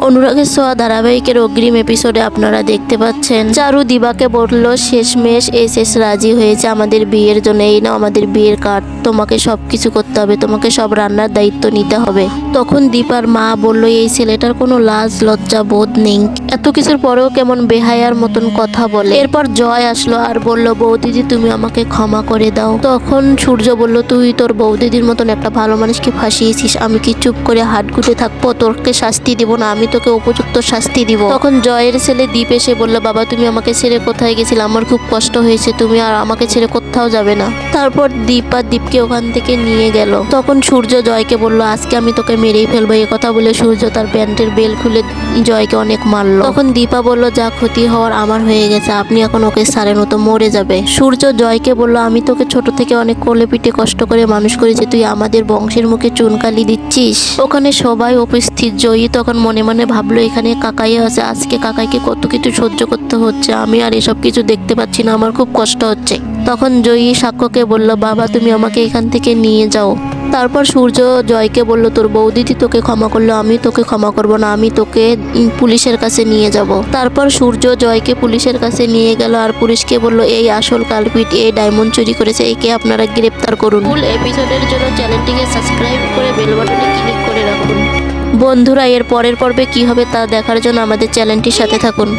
অনুরাগের ছোঁয়া ধারাবাহিকের অগ্রিম এপিসোডে আপনারা দেখতে পাচ্ছেন চারু দিবাকে বলল শেষমেশ শেষ রাজি হয়েছে আমাদের বিয়ের জন্য। এই নাও আমাদের বিয়ের কার্ড, তোমাকে সবকিছু করতে হবে, তোমাকে সব রান্নার দায়িত্ব নিতে হবে। তখন দীপার মা বলল এই ছেলেটার কোনো লাজ লজ্জা বোধ নেই, এত কিছুর পরেও কেমন বেহায়ার মতন কথা বলে। এরপর জয় আসলো আর বলল বৌদিদি তুমি আমাকে ক্ষমা করে দাও। তখন সূর্য বলল তুই তোর বৌদিদির মতন একটা ভালো মানুষকে ফাঁসিয়েছিস, আমি কি চুপ করে হাত গুটে থাকবো? তোকে শাস্তি দিব না, আমি তোকে উপযুক্ত শাস্তি দিব। তখন জয়ের ছেলে দীপ এসে বলল বাবা তুমি আমাকে ছেড়ে কোথায় গেছিলে, আমার খুব কষ্ট হয়েছে, তুমি আর আমাকে ছেড়ে কোথাও যাবে না। তারপর দীপ আর দীপকে ওখান থেকে নিয়ে গেল। তখন সূর্য জয়কে বলল আজকে আমি তোকে মেরেই ফেলবো। এই কথা বলে সূর্য তার প্যান্টের বেল খুলে জয়কে অনেক মারলো। তখন দীপা বলল যা ক্ষতি হওয়ার আমার হয়ে গেছে, আপনি এখন ওকে ছাড়েন, ও তো মরে যাবে। সূর্য জয়কে বলল আমি তোকে ছোট থেকে অনেক কোলে পিঠে কষ্ট করে মানুষ করেছি, তুই আমাদের বংশের মুখে চুনকালি দিচ্ছিস। ওখানে সবাই উপস্থিত। জয়ী তখন মনে মনে ভাবলো এখানে কাকাই আছে, আজকে কাকাইকে কত কিছু সহ্য করতে হচ্ছে, আমি আর এসব কিছু দেখতে পাচ্ছি না, আমার খুব কষ্ট হচ্ছে। তখন জয়ী সাক্ষ্যকে বলল বাবা তুমি আমাকে এখান থেকে নিয়ে যাও। তারপর সূর্য জয়কে বলল তোর বৌদিদি তোকে ক্ষমা করলো, আমি তোকে ক্ষমা করব না, আমি তোকে পুলিশের কাছে নিয়ে যাব। তারপর সূর্য জয়কে পুলিশের কাছে নিয়ে গেল আর পুলিশকে বলল এই আসল কালপিট, এই ডায়মন্ড চুরি করেছে, একে আপনারা গ্রেপ্তার করুন। ফুল এপিসোডের জন্য চ্যানেলটিকে সাবস্ক্রাইব করে বেল বাটনে ক্লিক করে রাখুন। বন্ধুরা এর পরের পর্বে কি হবে তা দেখার জন্য আমাদের চ্যানেলটির সাথে থাকুন।